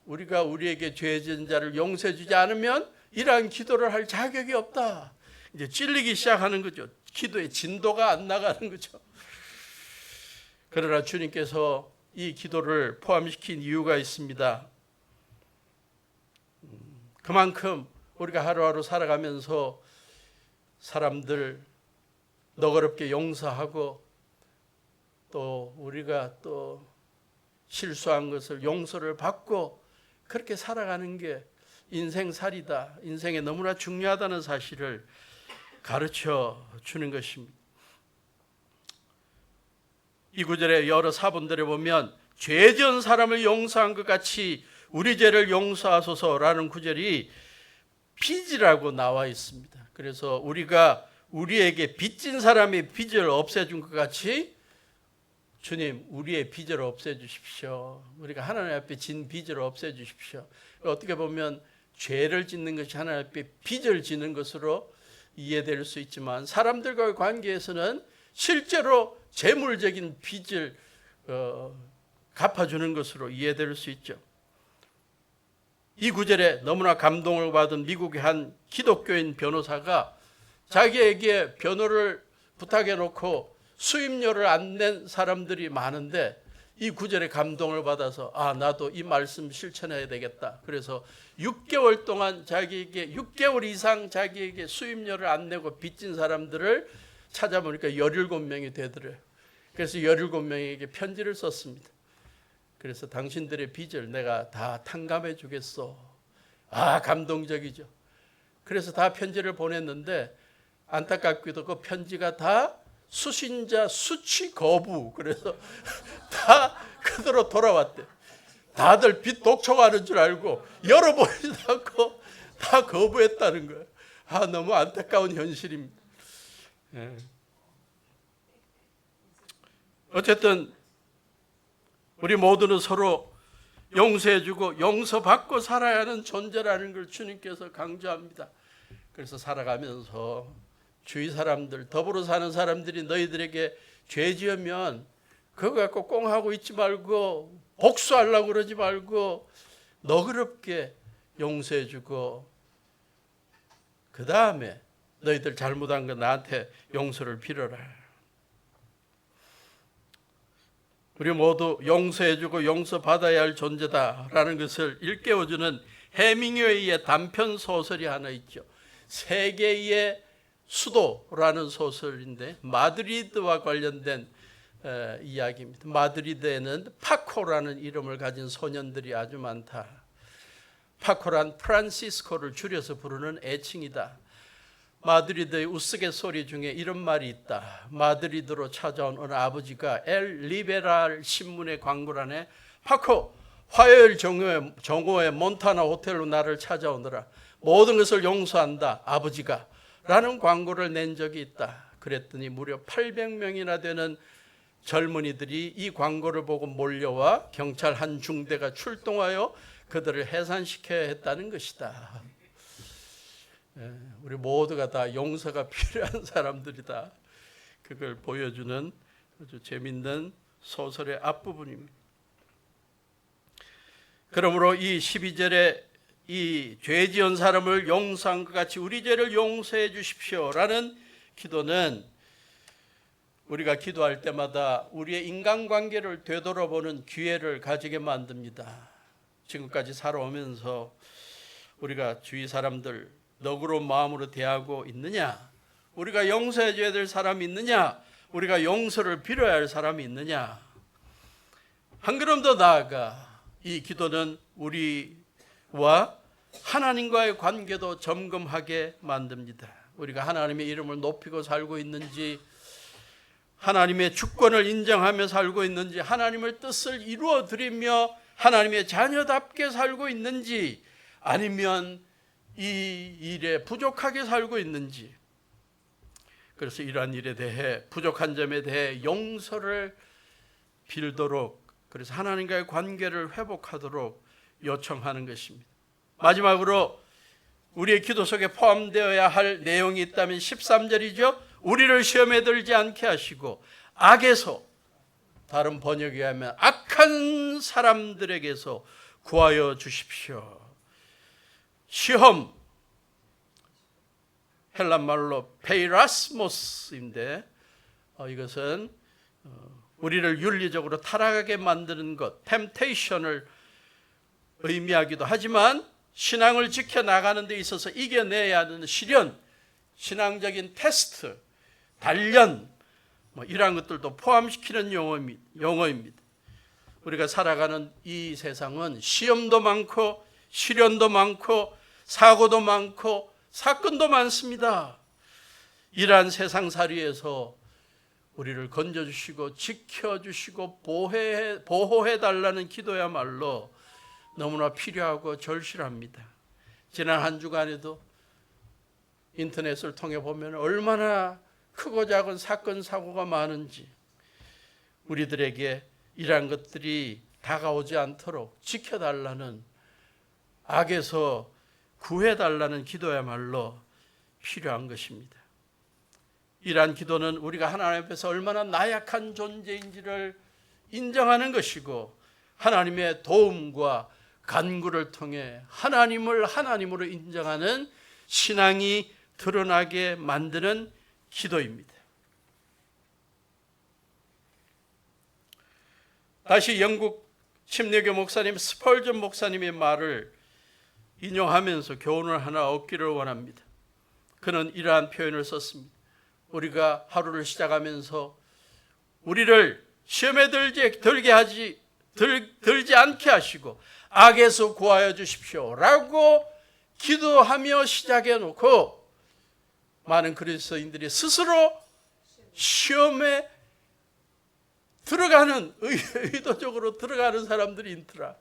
우리가 우리에게 죄 지은 자를 용서해 주지 않으면 이러한 기도를 할 자격이 없다. 이제 찔리기 시작하는 거죠. 기도의 진도가 안 나가는 거죠. 그러나 주님께서 이 기도를 포함시킨 이유가 있습니다. 그만큼 우리가 하루하루 살아가면서 사람들 너그럽게 용서하고 또 우리가 또 실수한 것을 용서를 받고 그렇게 살아가는 게 인생살이다. 인생에 너무나 중요하다는 사실을 가르쳐 주는 것입니다. 이 구절의 여러 사본들에 보면 죄 지은 사람을 용서한 것 같이 우리 죄를 용서하소서라는 구절이 빚이라고 나와 있습니다. 그래서 우리가 우리에게 빚진 사람의 빚을 없애준 것 같이 주님, 우리의 빚을 없애주십시오. 우리가 하나님 앞에 진 빚을 없애주십시오. 어떻게 보면 죄를 짓는 것이 하나님 앞에 빚을 지는 것으로 이해될 수 있지만 사람들과의 관계에서는 실제로 재물적인 빚을 갚아주는 것으로 이해될 수 있죠. 이 구절에 너무나 감동을 받은 미국의 한 기독교인 변호사가 자기에게 변호를 부탁해 놓고 수임료를 안 낸 사람들이 많은데 이 구절에 감동을 받아서 나도 이 말씀 실천해야 되겠다. 그래서 6개월 동안 6개월 이상 자기에게 수임료를 안 내고 빚진 사람들을 찾아보니까 17명이 되더래요. 그래서 17명에게 편지를 썼습니다. 그래서 당신들의 빚을 내가 다 탕감해 주겠소. 감동적이죠. 그래서 다 편지를 보냈는데 안타깝게도 그 편지가 다 수신자 수취 거부. 그래서 다 그대로 돌아왔대. 다들 빚 독촉하는 줄 알고 열어보지도 않고 다 거부했다는 거예요. 너무 안타까운 현실입니다. 어쨌든 우리 모두는 서로 용서해주고 용서받고 살아야 하는 존재라는 걸 주님께서 강조합니다. 그래서 살아가면서 주위 사람들, 더불어 사는 사람들이 너희들에게 죄 지으면 그거 갖고 꽁하고 있지 말고 복수하려고 그러지 말고 너그럽게 용서해주고 그 다음에 너희들 잘못한 거 나한테 용서를 빌어라. 우리 모두 용서해주고 용서받아야 할 존재다라는 것을 일깨워주는 해밍웨이의 단편 소설이 하나 있죠. 세계의 수도라는 소설인데 마드리드와 관련된 이야기입니다. 마드리드에는 파코라는 이름을 가진 소년들이 아주 많다. 파코란 프란시스코를 줄여서 부르는 애칭이다. 마드리드의 우스갯소리 중에 이런 말이 있다. 마드리드로 찾아온 어느 아버지가 엘 리베랄 신문의 광고란에 파코 화요일 정오에 몬타나 호텔로 나를 찾아오느라 모든 것을 용서한다 아버지가 라는 광고를 낸 적이 있다. 그랬더니 무려 800명이나 되는 젊은이들이 이 광고를 보고 몰려와 경찰 한 중대가 출동하여 그들을 해산시켜야 했다는 것이다. 우리 모두가 다 용서가 필요한 사람들이다. 그걸 보여주는 아주 재밌는 소설의 앞부분입니다. 그러므로 이 12절에 이 죄 지은 사람을 용서한 것 같이 우리 죄를 용서해 주십시오라는 기도는 우리가 기도할 때마다 우리의 인간관계를 되돌아보는 기회를 가지게 만듭니다. 지금까지 살아오면서 우리가 주위 사람들 너그러운 마음으로 대하고 있느냐? 우리가 용서해 줘야 될 사람이 있느냐? 우리가 용서를 빌어야 할 사람이 있느냐? 한 걸음 더 나아가 이 기도는 우리와 하나님과의 관계도 점검하게 만듭니다. 우리가 하나님의 이름을 높이고 살고 있는지, 하나님의 주권을 인정하며 살고 있는지, 하나님의 뜻을 이루어 드리며 하나님의 자녀답게 살고 있는지, 아니면 이 일에 부족하게 살고 있는지. 그래서 이러한 일에 대해, 부족한 점에 대해 용서를 빌도록, 그래서 하나님과의 관계를 회복하도록 요청하는 것입니다. 마지막으로 우리의 기도 속에 포함되어야 할 내용이 있다면 13절이죠. 우리를 시험에 들지 않게 하시고 악에서, 다른 번역에 하면 악한 사람들에게서 구하여 주십시오. 시험, 헬란말로 페이라스모스인데 이것은 우리를 윤리적으로 타락하게 만드는 것, 템테이션을 의미하기도 하지만 신앙을 지켜나가는 데 있어서 이겨내야 하는 시련, 신앙적인 테스트, 단련, 이러한 것들도 포함시키는 용어입니다. 우리가 살아가는 이 세상은 시험도 많고 시련도 많고 사고도 많고 사건도 많습니다. 이러한 세상살이에서 우리를 건져주시고 지켜주시고 보호해달라는 기도야말로 너무나 필요하고 절실합니다. 지난 한 주간에도 인터넷을 통해 보면 얼마나 크고 작은 사건 사고가 많은지, 우리들에게 이러한 것들이 다가오지 않도록 지켜달라는, 악에서 구해달라는 기도야말로 필요한 것입니다. 이러한 기도는 우리가 하나님 앞에서 얼마나 나약한 존재인지를 인정하는 것이고, 하나님의 도움과 간구를 통해 하나님을 하나님으로 인정하는 신앙이 드러나게 만드는 기도입니다. 다시 영국 침례교 목사님 스펄전 목사님의 말을 인용하면서 교훈을 하나 얻기를 원합니다. 그는 이러한 표현을 썼습니다. 우리가 하루를 시작하면서 우리를 시험에 들지 않게 하시고 악에서 구하여 주십시오 라고 기도하며 시작해 놓고, 많은 그리스도인들이 스스로 시험에 들어가는, 의도적으로 들어가는 사람들이 있더라.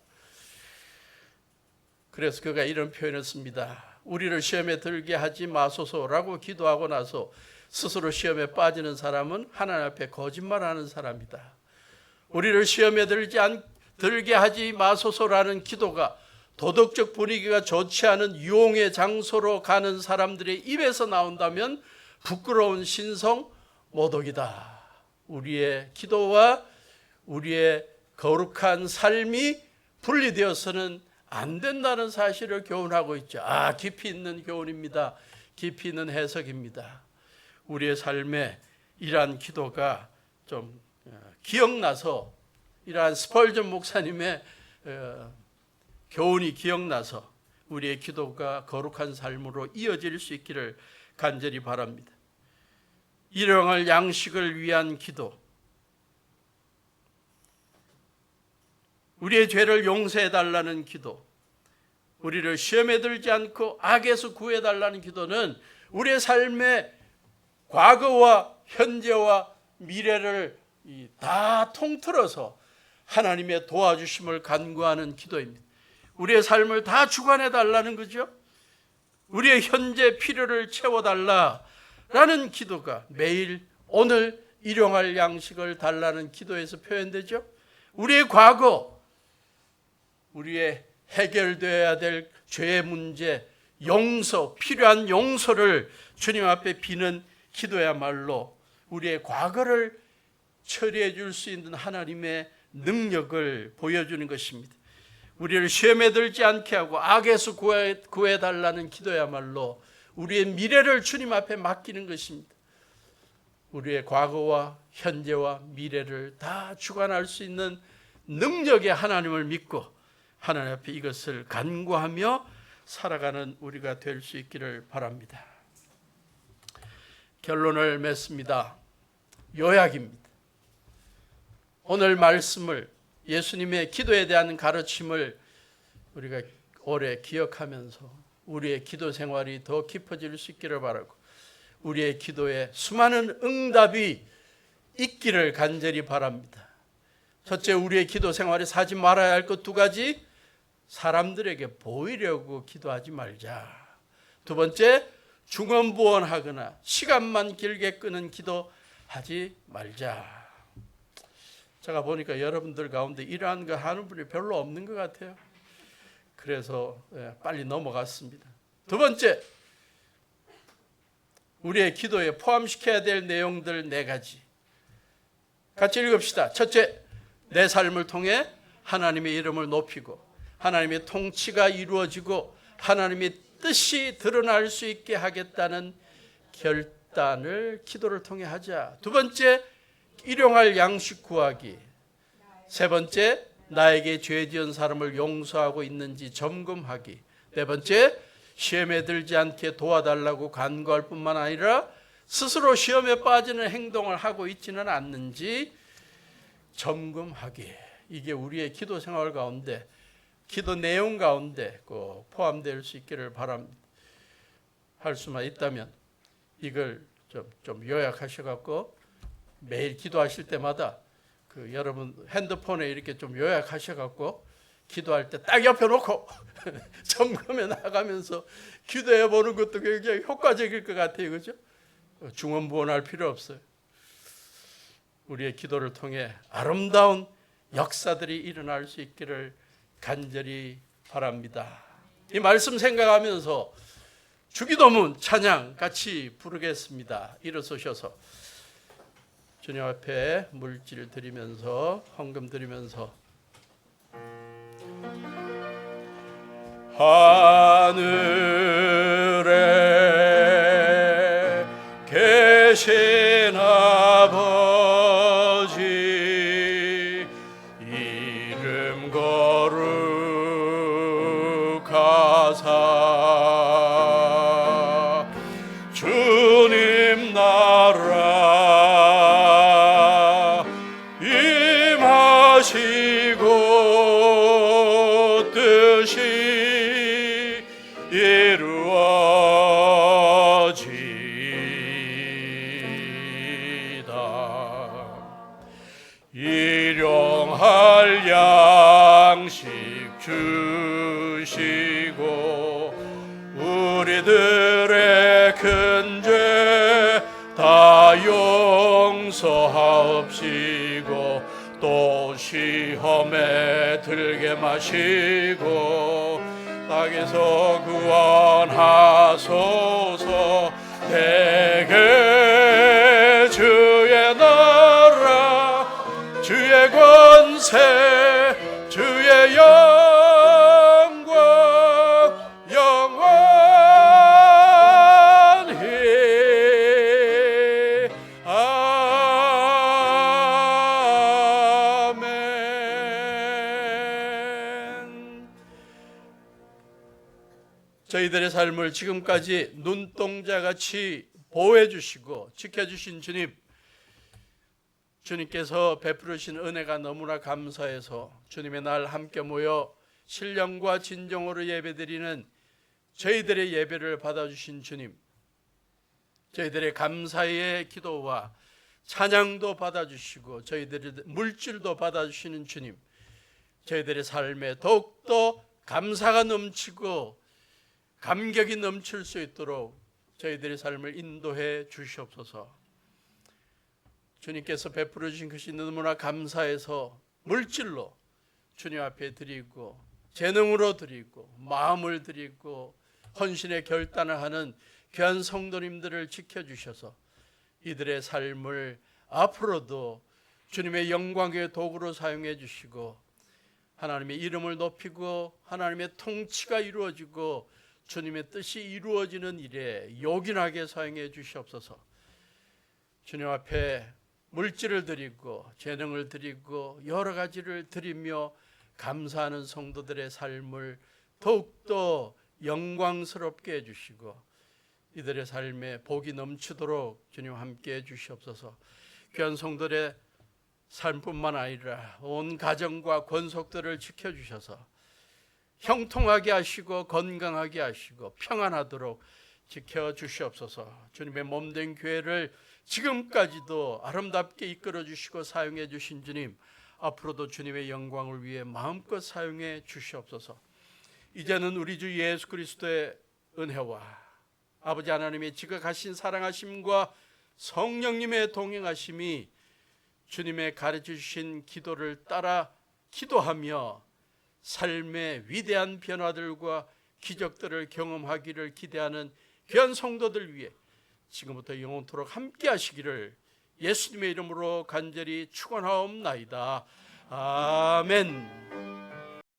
그래서 그가 이런 표현을 씁니다. 우리를 시험에 들게 하지 마소서라고 기도하고 나서 스스로 시험에 빠지는 사람은 하나님 앞에 거짓말하는 사람이다. 우리를 시험에 들게 하지 마소서라는 기도가 도덕적 분위기가 좋지 않은 유혹의 장소로 가는 사람들의 입에서 나온다면 부끄러운 신성 모독이다. 우리의 기도와 우리의 거룩한 삶이 분리되어서는 안 된다는 사실을 교훈하고 있죠. 깊이 있는 교훈입니다. 깊이 있는 해석입니다. 우리의 삶에 이러한 기도가 좀 기억나서 이러한 스펄전 목사님의 교훈이 기억나서 우리의 기도가 거룩한 삶으로 이어질 수 있기를 간절히 바랍니다. 일용할 양식을 위한 기도, 우리의 죄를 용서해달라는 기도, 우리를 시험에 들지 않고 악에서 구해달라는 기도는 우리의 삶의 과거와 현재와 미래를 다 통틀어서 하나님의 도와주심을 간구하는 기도입니다. 우리의 삶을 다 주관해달라는 거죠. 우리의 현재 필요를 채워달라라는 기도가 매일 오늘 일용할 양식을 달라는 기도에서 표현되죠. 우리의 과거, 우리의 해결되어야 될 죄의 문제, 용서, 필요한 용서를 주님 앞에 비는 기도야말로 우리의 과거를 처리해 줄 수 있는 하나님의 능력을 보여주는 것입니다. 우리를 시험에 들지 않게 하고 악에서 구해달라는 기도야말로 우리의 미래를 주님 앞에 맡기는 것입니다. 우리의 과거와 현재와 미래를 다 주관할 수 있는 능력의 하나님을 믿고 하나님 앞에 이것을 간구하며 살아가는 우리가 될 수 있기를 바랍니다. 결론을 맺습니다. 요약입니다. 오늘 말씀을, 예수님의 기도에 대한 가르침을 우리가 오래 기억하면서 우리의 기도 생활이 더 깊어질 수 있기를 바라고 우리의 기도에 수많은 응답이 있기를 간절히 바랍니다. 첫째, 우리의 기도 생활에 사지 말아야 할 것 두 가지, 사람들에게 보이려고 기도하지 말자. 두 번째, 중언부언하거나 시간만 길게 끄는 기도하지 말자. 제가 보니까 여러분들 가운데 이러한 거 하는 분이 별로 없는 것 같아요. 그래서 빨리 넘어갔습니다. 두 번째, 우리의 기도에 포함시켜야 될 내용들 네 가지. 같이 읽읍시다. 첫째, 내 삶을 통해 하나님의 이름을 높이고 하나님의 통치가 이루어지고 하나님의 뜻이 드러날 수 있게 하겠다는 결단을 기도를 통해 하자. 두 번째, 일용할 양식 구하기. 세 번째, 나에게 죄 지은 사람을 용서하고 있는지 점검하기. 네 번째, 시험에 들지 않게 도와달라고 간구할 뿐만 아니라 스스로 시험에 빠지는 행동을 하고 있지는 않는지 점검하기. 이게 우리의 기도 생활 가운데, 기도 내용 가운데 포함될 수 있기를 바랍니다. 할 수만 있다면 이걸 좀 요약하셔갖고 매일 기도하실 때마다 여러분 핸드폰에 이렇게 좀 요약하셔갖고 기도할 때 딱 옆에 놓고 점검해 나가면서 기도해 보는 것도 굉장히 효과적일 것 같아요. 그죠? 중언부언할 필요 없어요. 우리의 기도를 통해 아름다운 역사들이 일어날 수 있기를 간절히 바랍니다. 이 말씀 생각하면서 주기도문 찬양 같이 부르겠습니다. 일어서셔서 주님 앞에 물질 드리면서 헌금 드리면서 하늘에 계신 아버지 이름 거룩하사 주님 나라 임하시고 뜻이 이루어지다. 일용할 양식 주시고 우리들의 큰 죄 다 용서하옵시고 또 시험에 들게 마시고 악에서 구원하소서. 대개 주의 나라 주의 권세 주의 영광 영원히 아멘. 이들의 삶을 지금까지 눈동자같이 보호해 주시고 지켜주신 주님, 주님께서 베푸르신 은혜가 너무나 감사해서 주님의 날 함께 모여 신령과 진정으로 예배드리는 저희들의 예배를 받아주신 주님, 저희들의 감사의 기도와 찬양도 받아주시고 저희들의 물질도 받아주시는 주님, 저희들의 삶에 더욱더 감사가 넘치고 감격이 넘칠 수 있도록 저희들의 삶을 인도해 주시옵소서. 주님께서 베풀어 주신 것이 너무나 감사해서 물질로 주님 앞에 드리고 재능으로 드리고 마음을 드리고 헌신의 결단을 하는 귀한 성도님들을 지켜주셔서 이들의 삶을 앞으로도 주님의 영광의 도구로 사용해 주시고 하나님의 이름을 높이고 하나님의 통치가 이루어지고 주님의 뜻이 이루어지는 일에 요긴하게 사용해 주시옵소서. 주님 앞에 물질을 드리고 재능을 드리고 여러 가지를 드리며 감사하는 성도들의 삶을 더욱더 영광스럽게 해주시고 이들의 삶에 복이 넘치도록 주님 함께 해주시옵소서. 귀한 성도들의 삶뿐만 아니라 온 가정과 권속들을 지켜주셔서 형통하게 하시고 건강하게 하시고 평안하도록 지켜주시옵소서. 주님의 몸된 교회를 지금까지도 아름답게 이끌어 주시고 사용해 주신 주님, 앞으로도 주님의 영광을 위해 마음껏 사용해 주시옵소서. 이제는 우리 주 예수 그리스도의 은혜와 아버지 하나님의 지극하신 사랑하심과 성령님의 동행하심이 주님의 가르쳐 주신 기도를 따라 기도하며 삶의 위대한 변화들과 기적들을 경험하기를 기대하는 귀한 성도들 위해 지금부터 영원토록 함께 하시기를 예수님의 이름으로 간절히 축원하옵나이다. 아멘.